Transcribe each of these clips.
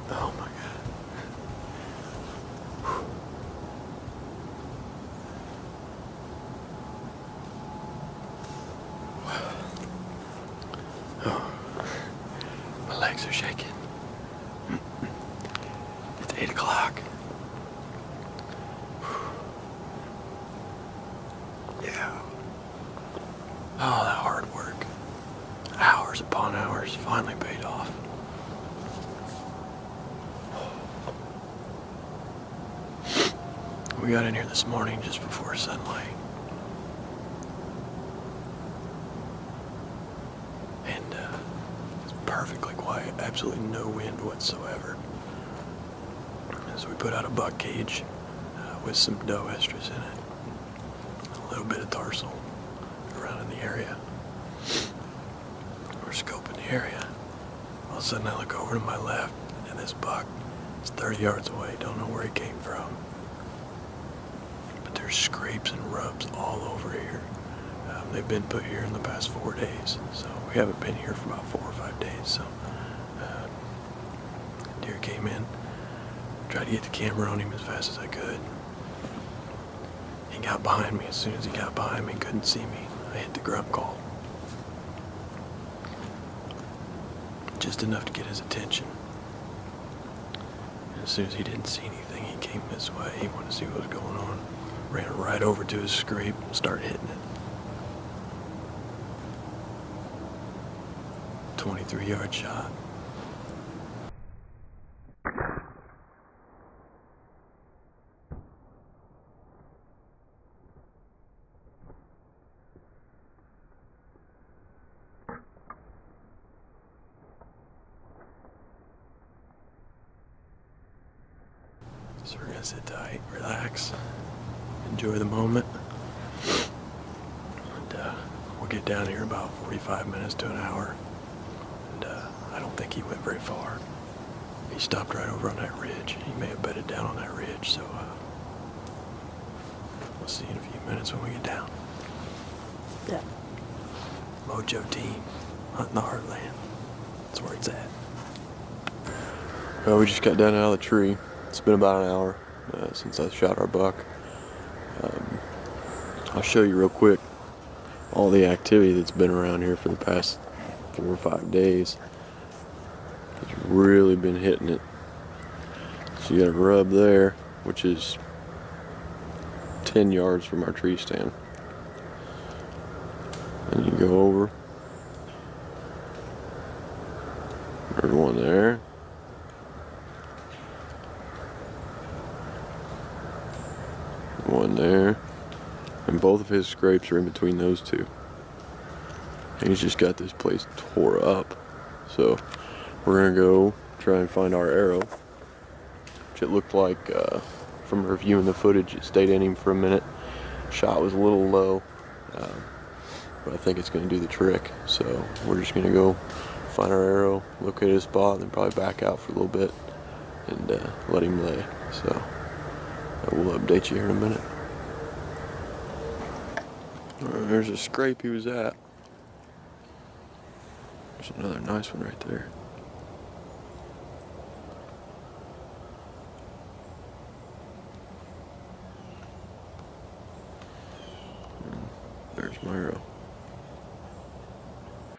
Oh my God. Oh, my legs are shaking. It's 8 o'clock. Yeah. Oh, that hard work. Hours upon hours finally paid off. We got in here this morning just before sunlight. And it's perfectly quiet, absolutely no wind whatsoever. So we put out a buck cage with some doe estrus in it. A little bit of tarsal around in the area. We're scoping the area. All of a sudden I look over to my left and this buck is 30 yards away. Don't know where he came from. But there's scrapes and rubs all over here. They've been put here in the past 4 days. So we haven't been here for about 4 or 5 days. So deer came in. Tried to get the camera on him as fast as I could. He got behind me. As soon as he got behind me, couldn't see me. I hit the grunt call. Just enough to get his attention. And as soon as he didn't see anything, he came this way. He wanted to see what was going on. Ran right over to his scrape and started hitting it. 23-yard shot. So we're gonna sit tight, relax, enjoy the moment. And we'll get down here about 45 minutes to an hour. And I don't think he went very far. He stopped right over on that ridge. He may have bedded down on that ridge, so we'll see in a few minutes when we get down. Yeah. Mojo team, hunting the heartland. That's where it's at. Well, we just got down out of the tree. It's been about an hour since I shot our buck. I'll show you real quick all the activity that's been around here for the past 4 or 5 days. It's really been hitting it. So you got a rub there, which is 10 yards from our tree stand. And you go over. There's one there. One there. And both of his scrapes are in between those two. And he's just got this place tore up. So we're gonna go try and find our arrow, which it looked like from reviewing the footage, it stayed in him for a minute. Shot was a little low, but I think it's gonna do the trick. So we're just gonna go find our arrow, locate a spot, and then probably back out for a little bit and let him lay. So we'll update you here in a minute. There's a scrape he was at. There's another nice one right there. There's my arrow.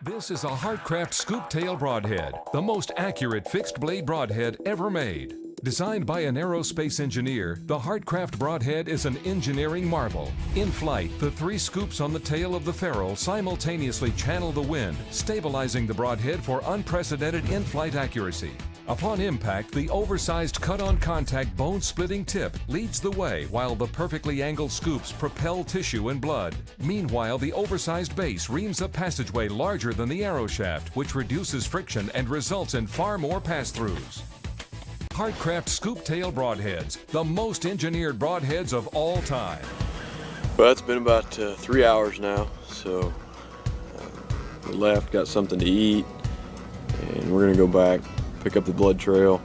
This is a Hardcraft Scoop Tail Broadhead, the most accurate fixed blade broadhead ever made. Designed by an aerospace engineer, the Hardcraft Broadhead is an engineering marvel. In flight, the 3 scoops on the tail of the ferrule simultaneously channel the wind, stabilizing the broadhead for unprecedented in-flight accuracy. Upon impact, the oversized cut-on-contact bone-splitting tip leads the way while the perfectly angled scoops propel tissue and blood. Meanwhile, the oversized base reams a passageway larger than the arrow shaft, which reduces friction and results in far more pass-throughs. Hardcraft Scoop Tail Broadheads, the most engineered broadheads of all time. Well, it's been about 3 hours now, so we left, got something to eat, and we're gonna go back, pick up the blood trail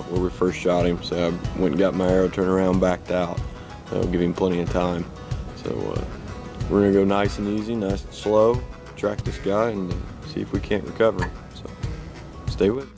where we first shot him. So I went and got my arrow, turned around, backed out. That'll give him plenty of time. So we're gonna go nice and easy, nice and slow, track this guy, and see if we can't recover him. So stay with me.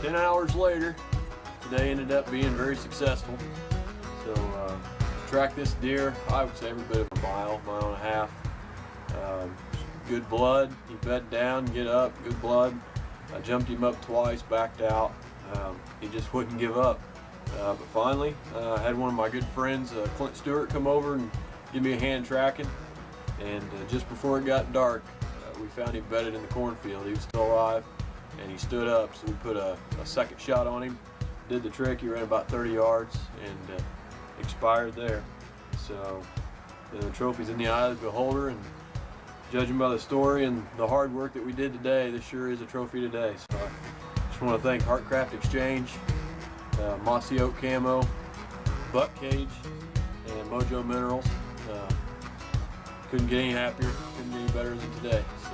10 hours later, today ended up being very successful. So tracked this deer, I would say every bit of a mile, mile and a half. Good blood, he bed down, get up, good blood. I jumped him up twice, backed out. He just wouldn't give up. But finally, I had one of my good friends, Clint Stewart, come over and give me a hand tracking. And just before it got dark, we found him bedded in the cornfield. He was still alive, and he stood up, so we put a second shot on him. Did the trick, he ran about 30 yards and expired there. So the trophy's in the eye of the beholder, and judging by the story and the hard work that we did today, this sure is a trophy today. So I just want to thank Heartcraft Exchange, Mossy Oak Camo, Buck Cage, and Mojo Minerals. Couldn't get any happier, couldn't get any better than today. So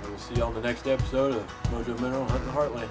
we'll see you on the next episode of Mojo Mineral Hunting the Heartland.